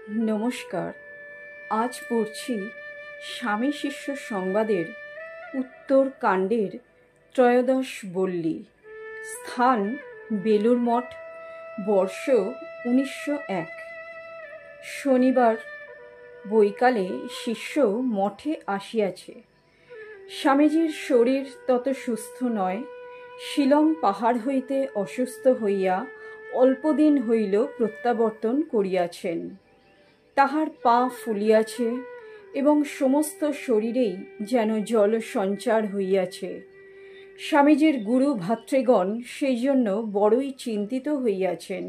নমস্কার। আজ পড়ছি স্বামী শিষ্য সংবাদের উত্তর কাণ্ডের ত্রয়োদশ বল্লী। স্থান বেলুর মঠ, বর্ষ 1901। শনিবার বৈকালে শিষ্য মঠে আসিয়াছে। স্বামীজির শরীর তত সুস্থ নয়। শিলং পাহাড় হইতে অসুস্থ হইয়া অল্পদিন হইল প্রত্যাবর্তন করিয়াছেন। তাহার পা ফুলিয়াছে এবং সমস্ত শরীরেই যেন জল সঞ্চার হইয়াছে। স্বামীজির গুরু ভাতৃগণ সেই জন্য বড়ই চিন্তিত হইয়াছেন।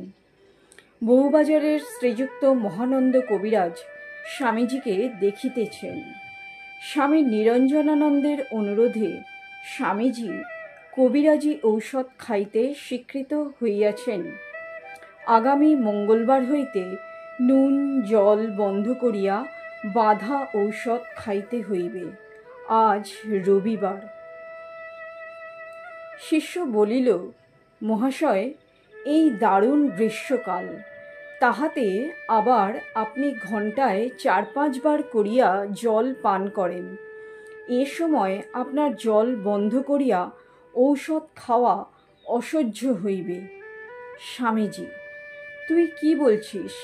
বউবাজারের শ্রীযুক্ত মহানন্দ কবিরাজ স্বামীজিকে দেখিতেছেন। স্বামী নিরঞ্জনানন্দের অনুরোধে স্বামীজি কবিরাজি ঔষধ খাইতে স্বীকৃত হইয়াছেন। আগামী মঙ্গলবার হইতে নুন জল বন্ধ করিয়া বাঁধা ঔষধ খাইতে হইবে। আজ রবিবার। শিষ্য বলিল, মহাশয়, এই দারুণ গ্রীষ্মকাল, তাহাতে আবার আপনি ঘণ্টায় 4-5 বার করিয়া জল পান করেন। এ সময় আপনার জল বন্ধ করিয়া ঔষধ খাওয়া অসহ্য হইবে। স্বামীজি, তুই কি বলছিস?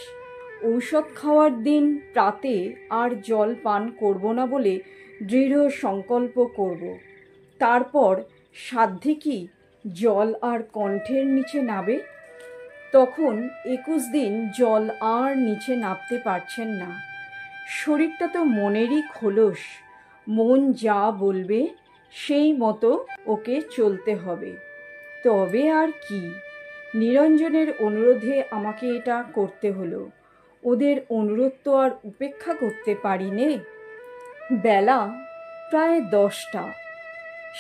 ঔষধ খাওয়ার দিন প্রাতে আর জল পান করব না বলে দৃঢ় সংকল্প করব। তারপর সাধ্যে কি জল আর কণ্ঠের নিচে নাবে? তখন 21 দিন জল আর নিচে নামতে পারছেন না। শরীরটা তো মনেরই খোলস, মন যা বলবে সেই মতো ওকে চলতে হবে। তবে আর কি, নিরঞ্জনের অনুরোধে আমাকে এটা করতে হলো। ওদের অনুরোধ তো আর উপেক্ষা করতে পারি নে। বেলা প্রায় 10টা।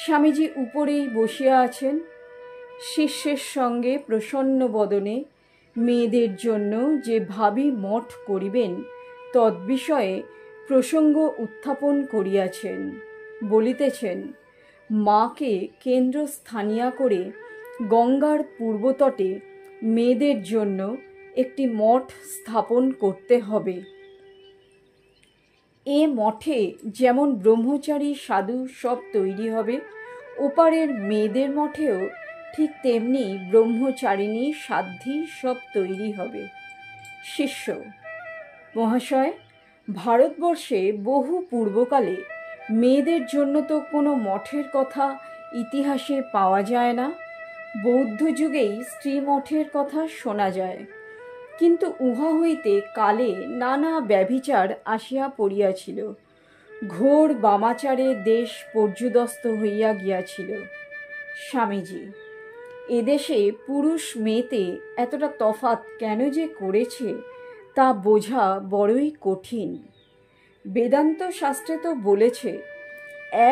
স্বামীজি উপরেই বসিয়া আছেন। শিষ্যের সঙ্গে প্রসন্ন বদনে মেয়েদের জন্য যে ভাবী মঠ করিবেন তদ্বিষয়ে প্রসঙ্গ উত্থাপন করিয়াছেন। বলিতেছেন, মাকে কেন্দ্রস্থানীয়া করে গঙ্গার পূর্বতটে মেয়েদের জন্য একটি মঠ স্থাপন করতে হবে। এ মঠে যেমন ব্রহ্মচারী সাধু সব তৈরি হবে, ওপারের মেয়েদের মঠেও ঠিক তেমনি ব্রহ্মচারিণী সাধ্বী সব তৈরি হবে। শিষ্য, মহাশয়, ভারতবর্ষে বহু পূর্বকালে মেয়েদের জন্য তো কোনো মঠের কথা ইতিহাসে পাওয়া যায় না। বৌদ্ধ যুগেই স্ত্রী মঠের কথা শোনা যায়, কিন্তু উহা হইতে কালে নানা ব্যভিচার আসিয়া পড়িয়াছিল। ঘোর বামাচারে দেশ পর্যুদস্ত হইয়া গিয়াছিল। স্বামীজি, এদেশে পুরুষ মেয়েতে এতটা তফাৎ কেন যে করেছে তা বোঝা বড়ই কঠিন। বেদান্ত শাস্ত্রে তো বলেছে,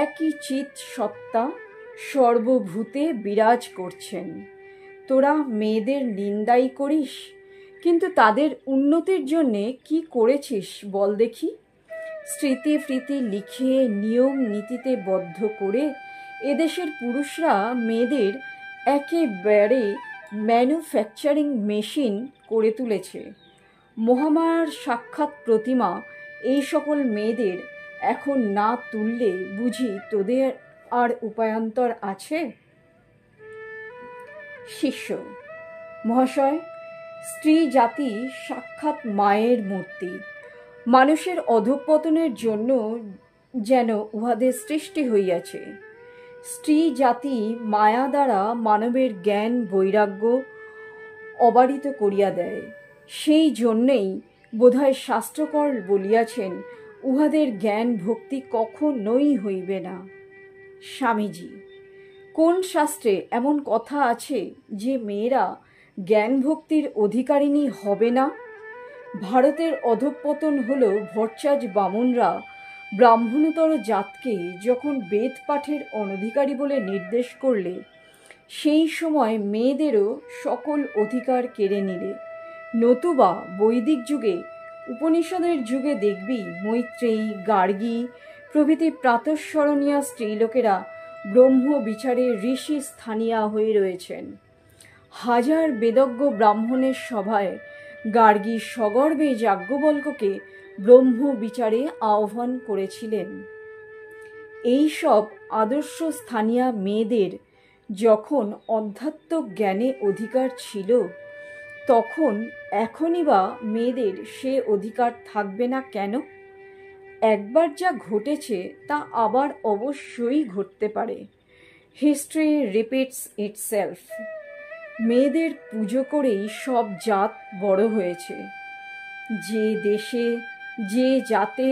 একই চিৎ সত্তা সর্বভূতে বিরাজ করছেন। তোরা মেয়েদের নিন্দাই করিস, কিন্তু তাদের উন্নতির জন্যে কি করেছিস বল দেখি? স্মৃতি ফ্রীতি লিখিয়ে নিয়ম নীতিতে বদ্ধ করে এদেশের পুরুষরা মেয়েদের একেবারে ম্যানুফ্যাকচারিং মেশিন করে তুলেছে। মহামায়ার সাক্ষাৎ প্রতিমা এই সকল মেয়েদের এখন না তুললে বুঝি তোদের আর উপায়ান্তর আছে? শিষ্য, মহাশয়, স্ত্রী জাতি সাক্ষাৎ মায়ের মূর্তি। মানুষের অধঃপতনের জন্য যেন উহাদের সৃষ্টি হইয়াছে। স্ত্রী জাতি মায়া দ্বারা মানবের জ্ঞান বৈরাগ্য অবারিত করিয়া দেয়। সেই জন্যেই বোধহয় শাস্ত্রকর বলিয়াছেন, উহাদের জ্ঞান ভক্তি কখনোই হইবে না। স্বামীজি, কোন শাস্ত্রে এমন কথা আছে যে মেয়েরা জ্ঞান ভক্তির অধিকারিণী হবে না? ভারতের অধঃপতন হল ভট্টাচ বামুনরা ব্রাহ্মণতর জাতকে যখন বেদ পাঠের অনধিকারী বলে নির্দেশ করলে, সেই সময় মেয়েদেরও সকল অধিকার কেড়ে নিলে। নতুবা বৈদিক যুগে, উপনিষদের যুগে দেখবি মৈত্রেয়ী, গার্গী প্রভৃতি প্রাতঃস্মরণীয়া স্ত্রীলোকেরা ব্রহ্ম বিচারে ঋষি স্থানীয়া হয়ে রয়েছেন। হাজার বেদজ্ঞ ব্রাহ্মণের সভায় গার্গী সগর্বে যাজ্ঞবল্ক্যকে ব্রহ্ম বিচারে আহ্বান করেছিলেন। এই সব আদর্শ স্থানীয় মেয়েদের যখন অধ্যাত্ম জ্ঞানে অধিকার ছিল, তখন এখনই বা মেয়েদের সে অধিকার থাকবে না কেন? একবার যা ঘটেছে তা আবার অবশ্যই ঘটতে পারে। History repeats itself. মেয়েদের পুজো করেই সব জাত বড় হয়েছে। যে দেশে যে জাতে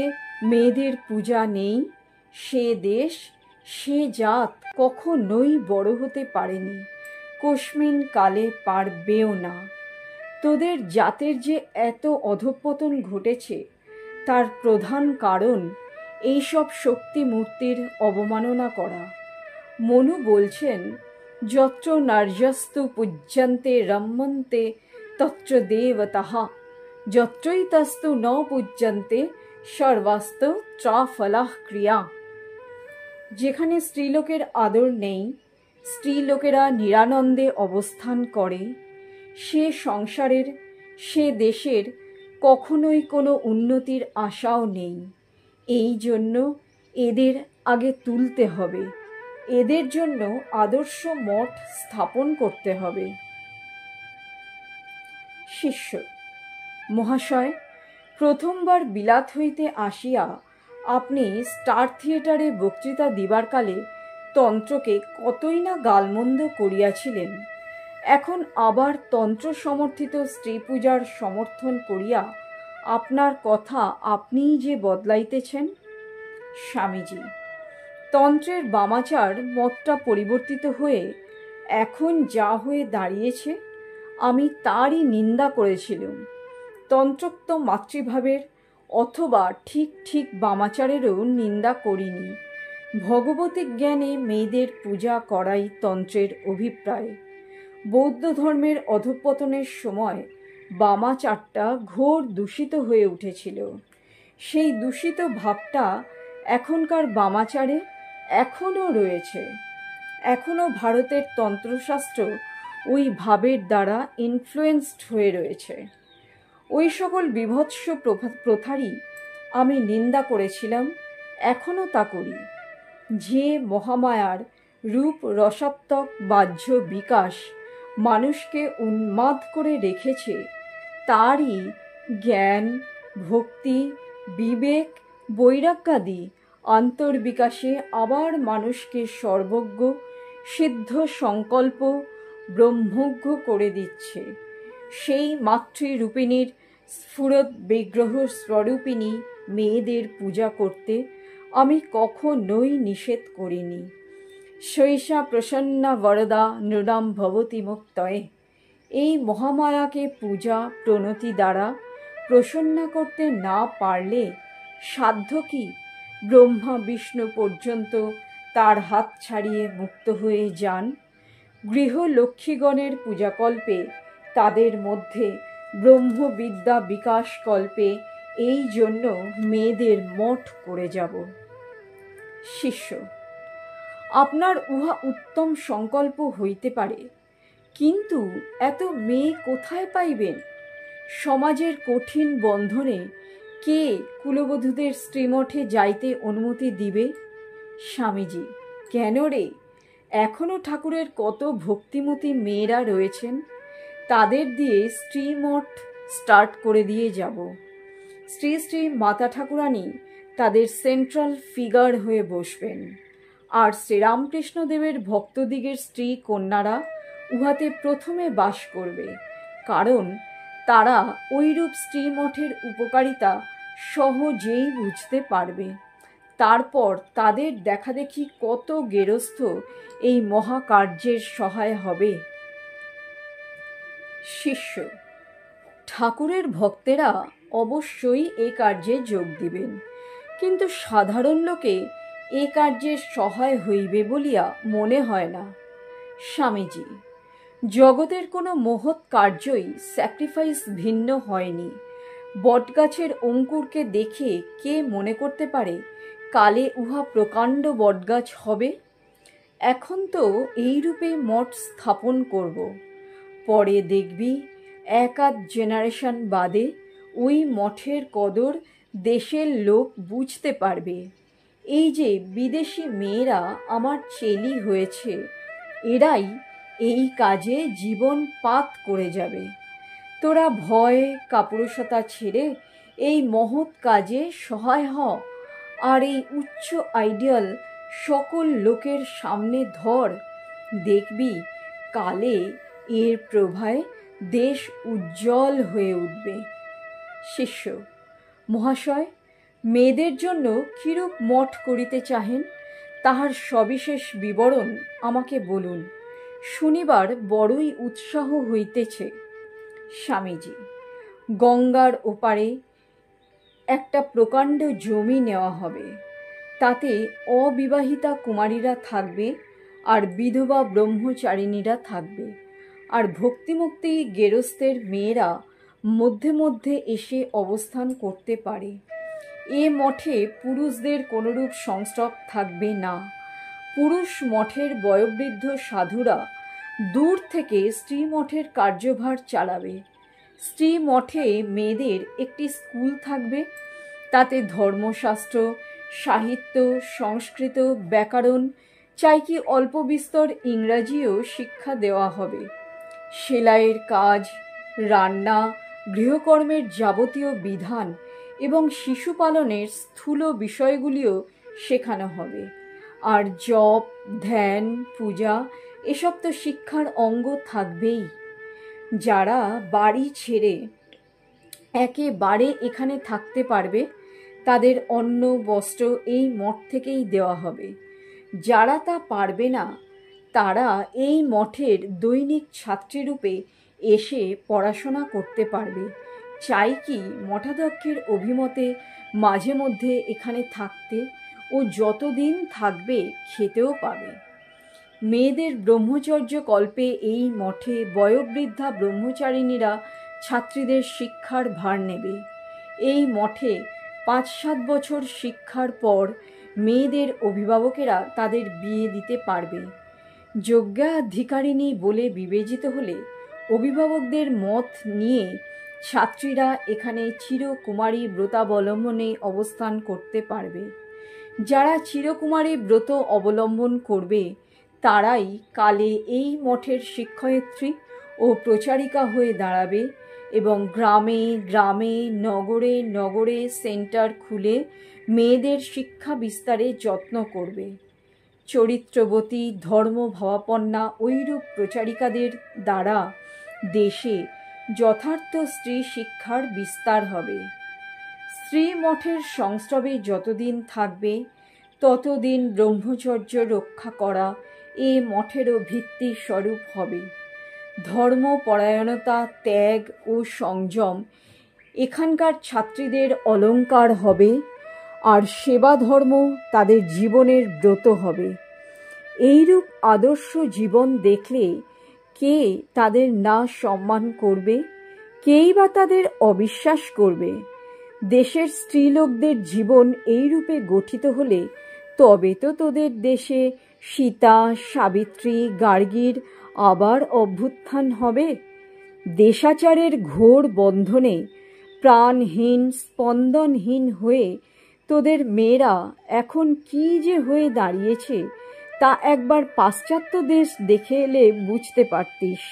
মেয়েদের পূজা নেই, সে দেশ সে জাত কখনোই বড় হতে পারেনি, কস্মিন কালে পারবেও না। তোদের জাতের যে এত অধঃপতন ঘটেছে, তার প্রধান কারণ এইসব শক্তি মূর্তির অবমাননা করা। মনু বলছেন, যত্র নার্যস্তু পূজ্যন্তে রম্যন্তে তত্র দেবতাঃ, যত্রৈতস্তু ন পূজ্যন্তে সর্বাস্তু ত্রাফলাঃ ক্রিয়া। যেখানে স্ত্রীলোকের আদর নেই, স্ত্রীলোকেরা নিরানন্দে অবস্থান করে, সে সংসারের সে দেশের কখনোই কোনো উন্নতির আশাও নেই। এই জন্য এদের আগে তুলতে হবে, এদের জন্য আদর্শ মঠ স্থাপন করতে হবে। শিষ্য: মহাশয়, প্রথমবার বিলাত হইতে আসিয়া আপনি স্টার থিয়েটারে বক্তৃতা দিবার কালে তন্ত্রকে কতই না গালমন্দ করিয়াছিলেন। এখন আবার তন্ত্র সমর্থিত স্ত্রী পূজার সমর্থন করিয়া আপনার কথা আপনিই যে বদলাইতেছেন। স্বামীজি: তন্ত্রের বামাচার মতটা পরিবর্তিত হয়ে এখন যা হয়ে দাঁড়িয়েছে, আমি তারই নিন্দা করেছিলাম। তন্ত্রোক্ত মাতৃভাবের অথবা ঠিক ঠিক বামাচারেরও নিন্দা করিনি। ভগবতী জ্ঞানে মেয়েদের পূজা করাই তন্ত্রের অভিপ্রায়। বৌদ্ধ ধর্মের অধঃপতনের সময় বামাচারটা ঘোর দূষিত হয়ে উঠেছিল। সেই দূষিত ভাবটা এখনকার বামাচারে এখনও রয়েছে। এখনও ভারতের তন্ত্রশাস্ত্র ওই ভাবের দ্বারা ইনফ্লুয়েন্সড হয়ে রয়েছে। ওই সকল বিভৎস প্রথারই আমি নিন্দা করেছিলাম, এখনও তা করি। যে মহামায়ার রূপ রসাত্মক বাহ্য বিকাশ মানুষকে উন্মাদ করে রেখেছে, তারই জ্ঞান, ভক্তি, বিবেক, বৈরাগ্যাদি অন্তর্বিকাশে আবার মানুষকে সর্বজ্ঞ, সিদ্ধ সংকল্প, ব্রহ্মজ্ঞ করে দিচ্ছে। সেই মাতৃরূপিণীর স্ফুরৎ বিগ্রহ স্বরূপিণী মেয়েদের পূজা করতে আমি কখনোই নিষেধ করিনি। শৈষা প্রসন্না বরদা নৃণাম ভবতি মুক্তয়ে। এই মহামায়াকে পূজা প্রণতি দ্বারা প্রসন্না করতে না পারলে সাধ্য কি ব্রহ্মা বিষ্ণু পর্যন্ত তার হাত ছাড়িয়ে মুক্ত হয়ে যান? গৃহলক্ষ্মীগণের পূজাকল্পে, তাদের মধ্যে ব্রহ্মবিদ্যা বিকাশকল্পে এই জন্য মেয়েদের মঠ করে যাব। শিষ্য: আপনার উহা উত্তম সংকল্প হইতে পারে, কিন্তু এত মেয়ে কোথায় পাইবেন? সমাজের কঠিন বন্ধনে কে কুলবধূদের স্ত্রীমঠে যাইতে অনুমতি দিবে? স্বামীজি: কেন রে? এখনও ঠাকুরের কত ভক্তিমতী মেয়েরা রয়েছেন, তাদের দিয়ে স্ত্রীমঠ স্টার্ট করে দিয়ে যাব। শ্রী শ্রী মাতা ঠাকুরানী তাদের সেন্ট্রাল ফিগার হয়ে বসবেন, আর শ্রীরামকৃষ্ণদেবের ভক্তদিগের স্ত্রী কন্যারা উহাতে প্রথমে বাস করবে, কারণ তারা ঐরূপ স্ত্রীমঠের উপকারিতা সহজেই বুঝতে পারবে। তারপর তাদের দেখাদেখি কত গেরস্থ এই মহাকার্যের সহায় হবে। শিষ্য: ঠাকুরের ভক্তেরা অবশ্যই এ কার্যে যোগ দিবেন, কিন্তু সাধারণ লোকে এ কার্যের সহায় হইবে বলিয়া মনে হয় না। স্বামীজি: জগতের কোনো মহৎ কার্যই স্যাক্রিফাইস ভিন্ন হয়নি। বটগাছের অঙ্কুরকে দেখে কে মনে করতে পারে কালে উহা প্রকাণ্ড বটগাছ হবে? এখন তো এই রূপে মঠ স্থাপন করব, পরে দেখবি এক আধ জেনারেশন বাদে ওই মঠের কদর দেশের লোক বুঝতে পারবে। এই যে বিদেশি মেয়েরা আমার চেলি হয়েছে, এরাই এই কাজে জীবন পাত করে যাবে। তোরা ভয় কাপুরুষতা ছেড়ে এই মহৎ কাজে সহায় হ, আর এই উচ্চ আইডিয়াল সকল লোকের সামনে ধর। দেখবি কালে এর প্রভায় দেশ উজ্জ্বল হয়ে উঠবে। শিষ্য: মহাশয়, মেয়েদের জন্য কিরূপ মঠ করিতে চাহেন, তাহার সবিশেষ বিবরণ আমাকে বলুন, শুনিবার বড়ই উৎসাহ হইতেছে। স্বামীজি: গঙ্গার ওপারে একটা প্রকাণ্ড জমি নেওয়া হবে, তাতে অবিবাহিতা কুমারীরা থাকবে আর বিধবা ব্রহ্মচারিণীরা থাকবে, আর ভক্তিমুক্তি গেরস্থের মেয়েরা মধ্যে মধ্যে এসে অবস্থান করতে পারে। এ মঠে পুরুষদের কোনরূপ সংস্রব থাকবে না। পুরুষ মঠের বয়োবৃদ্ধ সাধুরা দূর থেকে স্ত্রী মঠের কার্যভার চালাবে। স্ত্রী মঠে মেয়েদের একটি স্কুল থাকবে, তাতে ধর্মশাস্ত্র, সাহিত্য, সংস্কৃত, ব্যাকরণ, চাই কি অল্প বিস্তর ইংরাজিও শিক্ষা দেওয়া হবে। সেলাইয়ের কাজ, রান্না, গৃহকর্মের যাবতীয় বিধান এবং শিশু পালনের স্থূল বিষয়গুলিও শেখানো হবে। আর জপ, ধ্যান, পূজা এসব তো শিক্ষার অঙ্গ থাকবেই। যারা বাড়ি ছেড়ে একেবারে এখানে থাকতে পারবে, তাদের অন্ন বস্ত্র এই মঠ থেকেই দেওয়া হবে। যারা তা পারবে না, তারা এই মঠের দৈনিক ছাত্রীরূপে এসে পড়াশোনা করতে পারবে। চাই কি মঠাধ্যক্ষের অভিমতে মাঝে মধ্যে এখানে থাকতে, ও যতদিন থাকবে খেতেও পাবে। মেয়েদের ব্রহ্মচর্য কল্পে এই মঠে বয়োবৃদ্ধা ব্রহ্মচারিণীরা ছাত্রীদের শিক্ষার ভার নেবে। এই মঠে 5-7 বছর শিক্ষার পর মেয়েদের অভিভাবকেরা তাদের বিয়ে দিতে পারবে। যোগ্যাধিকারিণী বলে বিবেচিত হলে অভিভাবকদের মত নিয়ে ছাত্রীরা এখানে চিরকুমারী ব্রতাবলম্বনে অবস্থান করতে পারবে। যারা চিরকুমারী ব্রত অবলম্বন করবে, তারাই কালে এই মঠের শিক্ষয়িত্রী ও প্রচারিকা হয়ে দাঁড়াবে এবং গ্রামে গ্রামে, নগরে নগরে সেন্টার খুলে মেয়েদের শিক্ষা বিস্তারে যত্ন করবে। চরিত্রবতী, ধর্মভাবাপন্না ঐরূপ প্রচারিকাদের দ্বারা দেশে যথার্থ স্ত্রী শিক্ষার বিস্তার হবে। স্ত্রী মঠের সংস্রবে যতদিন থাকবে, ততদিন ব্রহ্মচর্য রক্ষা করা এ মঠেরও ভিত্তি স্বরূপ হবে। ধর্মপরায়ণতা, ত্যাগ ও সংযম এখানকার ছাত্রীদের অলঙ্কার হবে, আর সেবা ধর্ম তাদের জীবনের ব্রত হবে। এইরূপ আদর্শ জীবন দেখলে কে তাদের না সম্মান করবে, কেই বা তাদের অবিশ্বাস করবে? দেশের স্ত্রীলোকদের জীবন এইরূপে গঠিত হলে তবে তো তোদের দেশে সীতা, সাবিত্রী, গার্গীর আবার অভ্যুত্থান হবে। দেশাচারের ঘোর বন্ধনে প্রাণহীন, স্পন্দনহীন হয়ে তোদের মেয়েরা এখন কি যে হয়ে দাঁড়িয়েছে, তা একবার পাশ্চাত্য দেশ দেখে এলে বুঝতে পারতিস।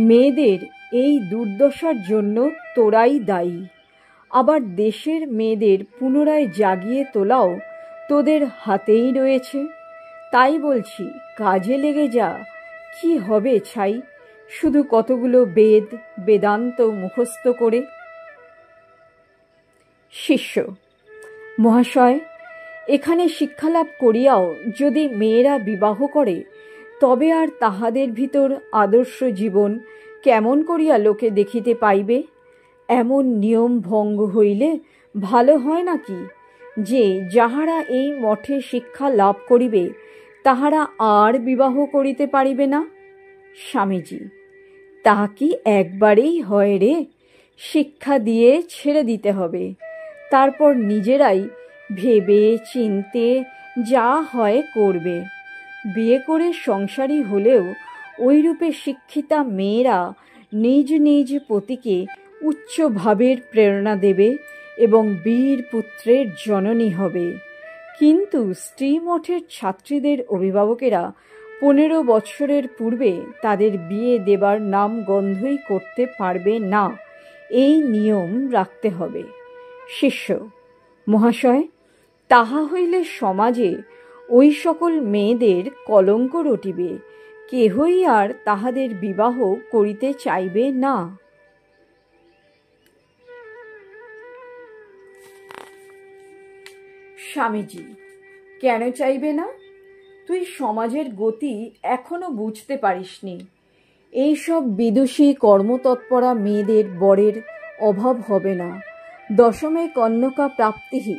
মেয়েদের এই দুর্দশার জন্য তোরাই দায়ী। আবার দেশের মেয়েদের পুনরায় জাগিয়ে তোলাও তোদের হাতেই রয়েছে। তাই বলছি, কাজে লেগে যা। কি হবে ছাই, শুধু কতগুলো বেদ বেদান্ত মুখস্থ করে? শিষ্য: মহাশয়, এখানে শিক্ষালাভ করিয়াও যদি মেয়েরা বিবাহ করে, তবে আর তাহাদের ভিতর আদর্শ জীবন কেমন করিয়া লোকে দেখিতে পাইবে? এমন নিয়ম ভঙ্গ হইলে ভালো হয় নাকি যে যাহারা এই মঠে শিক্ষা লাভ করিবে, তাহারা আর বিবাহ করিতে পারিবে না? স্বামীজি: তা কি একবারেই হয় রে? শিক্ষা দিয়ে ছেড়ে দিতে হবে, তারপর নিজেরাই ভেবে চিনতে যা হয় করবে। বিয়ে করে সংসারী হলেও ওইরূপে শিক্ষিতা মেয়েরা নিজ নিজ পতিকে উচ্চ ভাবের প্রেরণা দেবে এবং বীর পুত্রের জননী হবে। কিন্তু স্ত্রীমঠের ছাত্রীদের অভিভাবকেরা 15 বছরের পূর্বে তাদের বিয়ে দেবার নাম গন্ধই করতে পারবে না, এই নিয়ম রাখতে হবে। শিষ্য: মহাশয়, তাহা হইলে সমাজে ওই সকল মেয়েদের কলঙ্ক রটিবে, কেহই আর তাহাদের বিবাহ করিতে চাইবে না। স্বামীজি: কেন চাইবে না? তুই সমাজের গতি এখনো বুঝতে পারিসনি। এইসব বিদুষী কর্মতৎপরা মেয়েদের বরের অভাব হবে না। দশমে কন্যকা প্রাপ্তিহি,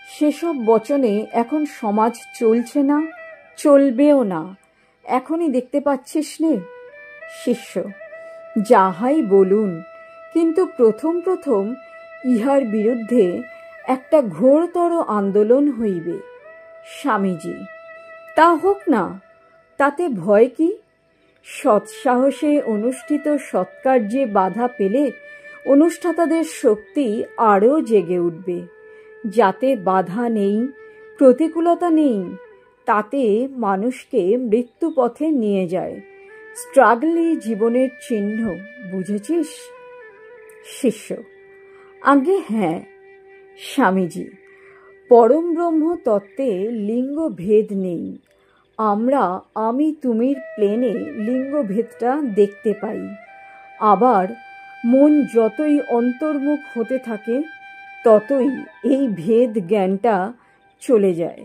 সেসব বচনে এখন সমাজ চলছে না, চলবেও না। এখনই দেখতে পাচ্ছিস নে। শিষ্য: যাহাই বলুন, কিন্তু প্রথম প্রথম ইহার বিরুদ্ধে একটা ঘোরতর আন্দোলন হইবে। স্বামীজি: তা হোক না, তাতে ভয় কি? সৎসাহসে অনুষ্ঠিত সৎকার্যে বাধা পেলে অনুষ্ঠাতাদের শক্তি আরও জেগে উঠবে। যাতে বাধা নেই, প্রতিকূলতা নেই, তাতে মানুষকে মৃত্যুপথে নিয়ে যায়। স্ট্রাগলই জীবনের চিহ্ন, বুঝেছিস? শিষ্য: আগে হ্যাঁ। স্বামীজি: পরম ব্রহ্ম তত্ত্বে লিঙ্গ ভেদ নেই। আমরা আমি তুমির প্লেনে লিঙ্গভেদটা দেখতে পাই। আবার মন যতই অন্তর্মুখ হতে থাকে ততই এই ভেদ জ্ঞানটা চলে যায়।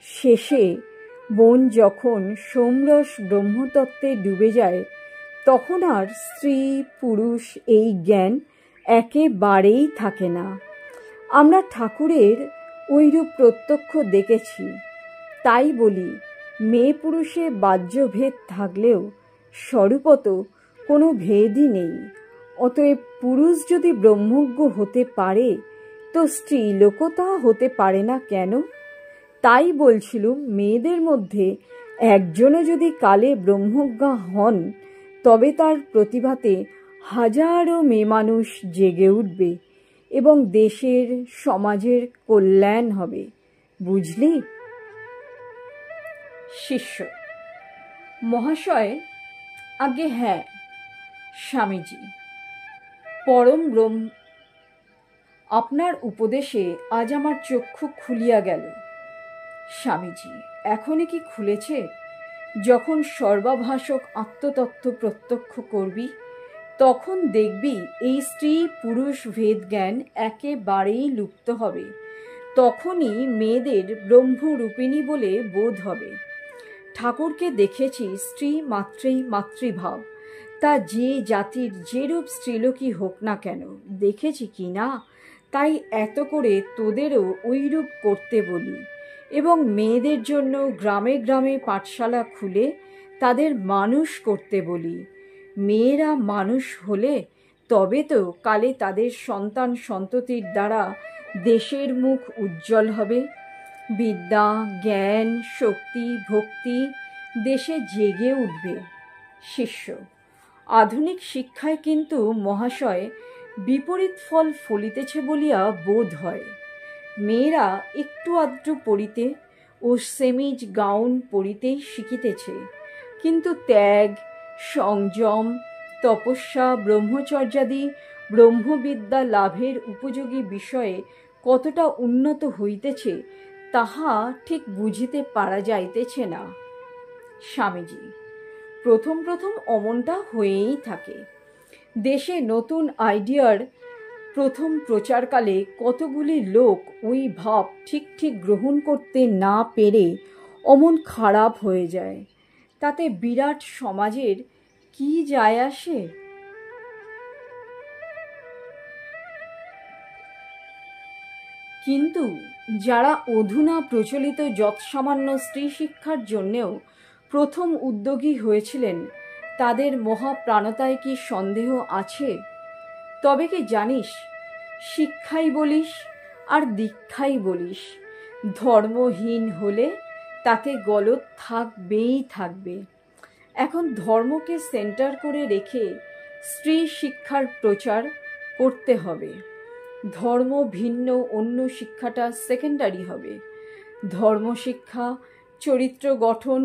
শেষে মন যখন সোমরস ব্রহ্মতত্ত্বে ডুবে যায়, তখন আর স্ত্রী পুরুষ এই জ্ঞান একেবারেই থাকে না। আমরা ঠাকুরের ওইরূপ প্রত্যক্ষ দেখেছি। তাই বলি, মেয়ে পুরুষে বাহ্যভেদ থাকলেও স্বরূপত কোনো ভেদই নেই। অতএব পুরুষ যদি ব্রহ্মজ্ঞ হতে পারে, তো স্ত্রীলোকও তা হতে পারে না কেন? তাই বলছিলুম, মেয়েদের মধ্যে একজনও যদি কালে ব্রহ্মজ্ঞা হন, তবে তার প্রতিভাতে হাজারো মেয়ে মানুষ জেগে উঠবে এবং দেশের সমাজের কল্যাণ হবে। বুঝলি? শিষ্য: মহাশয়, আগে হ্যাঁ। স্বামীজি: পরম ব্রহ্ম, আপনার উপদেশে আজ আমার চক্ষু খুলিয়া গেল। স্বামীজি: এখনই কি খুলেছে? যখন সর্বাভাষক আত্মতত্ত্ব প্রত্যক্ষ করবি, তখন দেখবি এই স্ত্রী পুরুষ ভেদ জ্ঞান একেবারেই লুপ্ত হবে। তখনই মেয়েদের ব্রহ্মরূপিণী বলে বোধ হবে। ঠাকুরকে দেখেছি স্ত্রী মাত্রেই মাতৃভাব, তা যে জাতির যেরূপ স্ত্রীলোকই হোক না কেন, দেখেছি কি না? তাই এত করে তোদেরও ওইরূপ করতে বলি এবং মেয়েদের জন্য গ্রামে গ্রামে পাঠশালা খুলে তাদের মানুষ করতে বলি। মেয়েরা মানুষ হলে তবে তো কালে তাদের সন্তান সন্ততির দ্বারা দেশের মুখ উজ্জ্বল হবে। বিদ্যা, জ্ঞান, শক্তি, ভক্তি দেশে জেগে উঠবে। শিষ্য: আধুনিক শিক্ষায় কিন্তু মহাশয় বিপরীত ফল ফলিতেছে বলিয়া বোধ হয়। মেয়েরা একটু আধটু পড়িতে ও সেমিজ গাউন পরিতেই শিখিতেছে, কিন্তু ত্যাগ, সংযম, তপস্যা, ব্রহ্মচর্যাদি ব্রহ্মবিদ্যা লাভের উপযোগী বিষয়ে কতটা উন্নত হইতেছে তাহা ঠিক বুঝিতে পারা যাইতেছে না। স্বামীজি: প্রথম প্রথম অমনটা হয়েই থাকে। দেশে নতুন আইডিয়ার প্রথম প্রচারকালে কতগুলি লোক ওই ভাব ঠিক ঠিক গ্রহণ করতে না পেরে অমন খারাপ হয়ে যায়। তাতে বিরাট সমাজের কি যায় আসে? কিন্তু যারা অধুনা প্রচলিত যৎসামান্য স্ত্রী শিক্ষার জন্যেও প্রথম উদ্যোগী হয়েছিলেন, তাদের মহাপ্রাণতায় কি সন্দেহ আছে? তবে কি জানিস, শিক্ষাই বলিস আর দীক্ষাই বলিস, ধর্মহীন হলে তাতে গলদ থাকবেই থাকবে। এখন ধর্মকে সেন্টার করে রেখে স্ত্রী শিক্ষার প্রচার করতে হবে। ধর্ম ভিন্ন অন্য শিক্ষাটা সেকেন্ডারি হবে। ধর্মশিক্ষা, চরিত্র গঠন,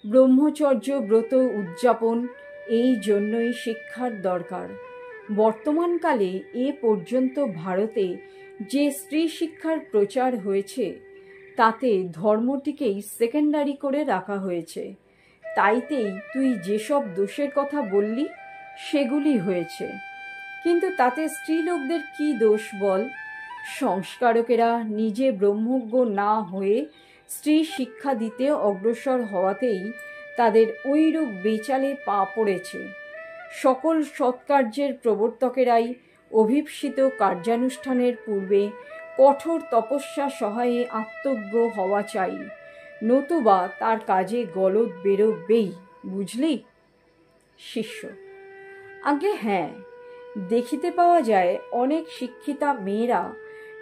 ব্রহ্মচর্য ব্রত উদযাপন, এই জন্যই শিক্ষার দরকার। বর্তমানকালে এ পর্যন্ত ভারতে যে স্ত্রী শিক্ষার প্রচার হয়েছে তাতে ধর্মটিকেই সেকেন্ডারি করে রাখা হয়েছে। তাইতেই তুই যেসব দোষের কথা বললি সেগুলি হয়েছে। কিন্তু তাতে স্ত্রীলোকদের কি দোষ বল? সংস্কারকেরা নিজে ব্রহ্মজ্ঞ না হয়ে স্ত্রী শিক্ষা দিতে অগ্রসর হওয়াতেই তাদের ঐরূপ বেচালে পা পড়েছে। সকল সৎকার্যের প্রবর্তকেরাই অভীপ্সিত কার্যানুষ্ঠানের পূর্বে কঠোর তপস্যা সহায়ে আত্মজ্ঞ হওয়া চাই, নতুবা তার কাজে গলদ বেরোবেই, বুঝলি? শিষ্য: আগে হ্যাঁ, দেখিতে পাওয়া যায় অনেক শিক্ষিতা মেয়েরা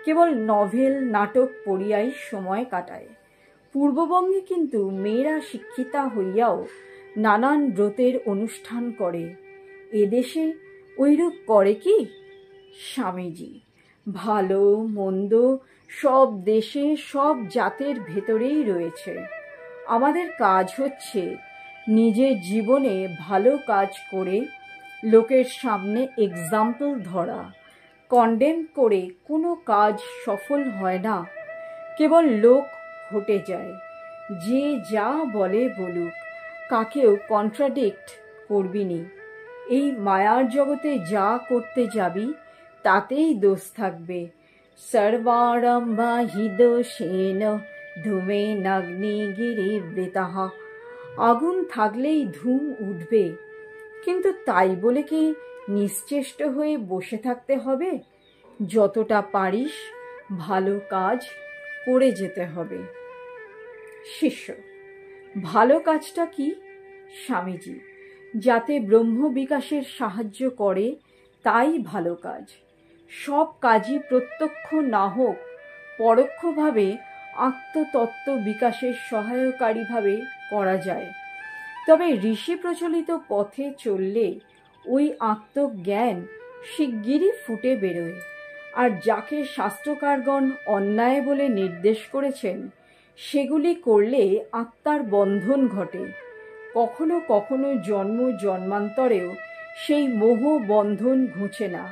কেবল নভেল নাটক পড়িয়াই সময় কাটায়। পূর্ববঙ্গে কিন্তু মেয়েরা শিক্ষিতা হইয়াও নানান ব্রতের অনুষ্ঠান করে। এদেশে ঐরূপ করে কি? স্বামীজি: ভালো মন্দ সব দেশে সব জাতের ভেতরেই রয়েছে। আমাদের কাজ হচ্ছে নিজের জীবনে ভালো কাজ করে লোকের সামনে এক্সাম্পল ধরা। কন্ডেম করে কোনো কাজ সফল হয় না, কেবল লোক হটে যায়। যে যা বলে বলুক, কাকেও কন্ট্রাডিক্ট করবিনি। এই মায়ার জগতে যা করতে যাবি তাতেই দোষ থাকবে। সর্বারম্ভা হি দোষেন ধূমেনাগ্নিগিরিবৃতাঃ। আগুন থাকলেই ধূম উঠবে, কিন্তু তাই বলে কি নিশ্চেষ্ট হয়ে বসে থাকতে হবে? যতটা পারিস ভালো কাজ করে যেতে হবে। শিষ্য: ভালো কাজটা কি? স্বামীজি: যাতে ব্রহ্ম বিকাশের সাহায্য করে তাই ভালো কাজ। সব কাজই প্রত্যক্ষ না হোক পরোক্ষভাবে আত্মতত্ত্ব বিকাশের সহায়কারীভাবে করা যায়। তবে ঋষি প্রচলিত পথে চললে ওই আত্মজ্ঞান শিগগিরই ফুটে বেরোয়। আর যাকে শাস্ত্রকারগণ অন্যায় বলে নির্দেশ করেছেন সেগুলি করলে আত্মার বন্ধন ঘটে। কখনো কখনো জন্ম জন্মান্তরেও সেই মোহ বন্ধন ঘুচে না,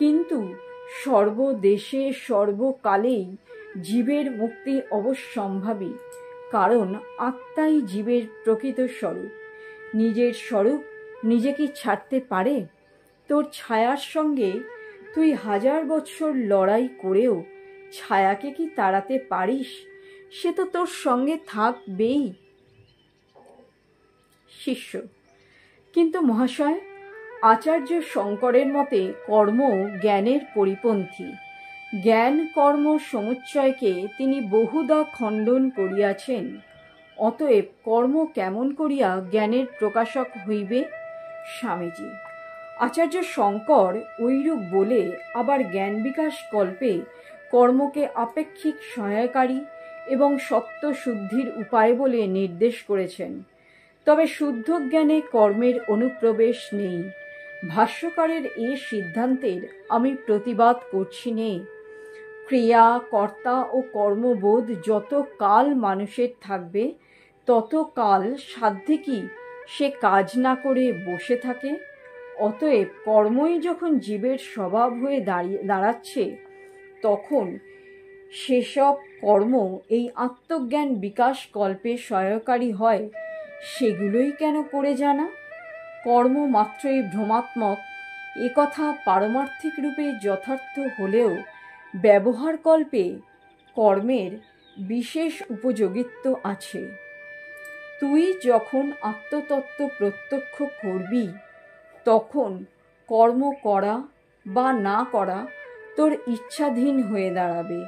কিন্তু সর্বদেশে সর্বকালেই জীবের মুক্তি অবশ্যম্ভাবী, কারণ আত্মাই জীবের প্রকৃত স্বরূপ। নিজের স্বরূপ নিজে কি ছাড়তে পারে? তোর ছায়ার সঙ্গে তুই 1000 বৎসর লড়াই করেও ছায়াকে কি তাড়াতে পারিস? সে তো তোর সঙ্গে থাকবেই। শিষ্য: কিন্তু মহাশয়, আচার্য শঙ্করের মতে কর্ম জ্ঞানের পরিপন্থী। জ্ঞান কর্ম সমুচ্চয়কে তিনি বহুদা খণ্ডন করিয়াছেন। অতএব কর্ম কেমন করিয়া জ্ঞানের প্রকাশক হইবে? স্বামীজি: আচার্য শঙ্কর ঐরূপ বলে আবার জ্ঞান বিকাশ কল্পে কর্মকে আপেক্ষিক সহায়কারী এবং সত্য শুদ্ধির উপায় বলে নির্দেশ করেছেন। তবে শুদ্ধ জ্ঞানে কর্মের অনুপ্রবেশ নেই। ভাষ্যকারের এই সিদ্ধান্তের আমি প্রতিবাদ করছি নে। ক্রিয়া, কর্তা ও কর্মবোধ যত কাল মানুষের থাকবে তত কাল সাধ্যে কি সে কাজ না করে বসে থাকে? অতএব কর্মই যখন জীবের স্বভাব হয়ে দাঁড়াচ্ছে, তখন সেসব কর্ম এই আত্মজ্ঞান বিকাশ কল্পে সহায়কারী হয়, সেগুলোই কেন করে জানা? কর্ম মাত্রই ভ্রমাত্মক, একথা পারমার্থিক রূপে যথার্থ হলেও ব্যবহার কল্পে কর্মের বিশেষ উপযোগিত্ব আছে। তুই যখন আত্মতত্ত্ব প্রত্যক্ষ করবি তখন কর্ম করা বা না করা তোর ইচ্ছাধীন হয়ে দাঁড়াবে।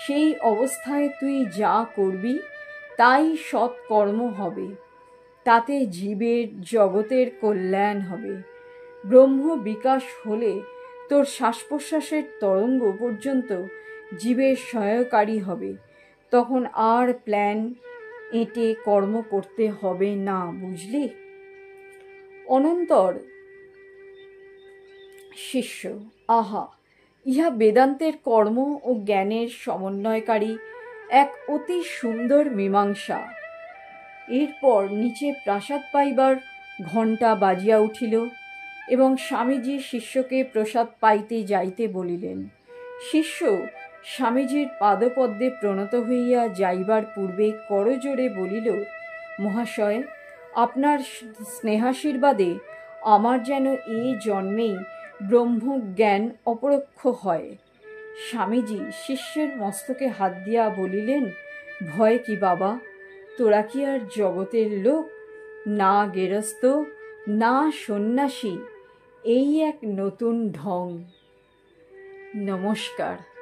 সেই অবস্থায় তুই যা করবি তাই সৎকর্ম হবে। তাতে জীবের জগতের কল্যাণ হবে। ব্রহ্ম বিকাশ হলে তোর শ্বাস প্রশ্বাসের তরঙ্গ পর্যন্ত জীবের সহায়কারী হবে। তখন আর প্ল্যান এঁটে কর্ম করতে হবে না, বুঝলি? অনন্তর শিষ্য: আহা, ইহা বেদান্তের কর্ম ও জ্ঞানের সমন্বয়কারী এক অতি সুন্দর মীমাংসা। এরপর নিচে প্রাসাদ পাইবার ঘণ্টা বাজিয়া উঠিল এবং স্বামীজি শিষ্যকে প্রসাদ পাইতে যাইতে বলিলেন। শিষ্য স্বামীজির পাদপদ্মে প্রণত হইয়া যাইবার পূর্বে করজোড়ে বলিল, মহাশয়, আপনার স্নেহাশীর্বাদে আমার যেন এ জন্মেই ব্রহ্মজ্ঞান অপরোক্ষ হয়। স্বামীজি শিষ্যের মস্তকে হাত দিয়া বলিলেন, ভয় কি বাবা, তোরা কি আর জগতের লোক? না গেরস্থ, না সন্ন্যাসী, এই এক নতুন ঢং। নমস্কার।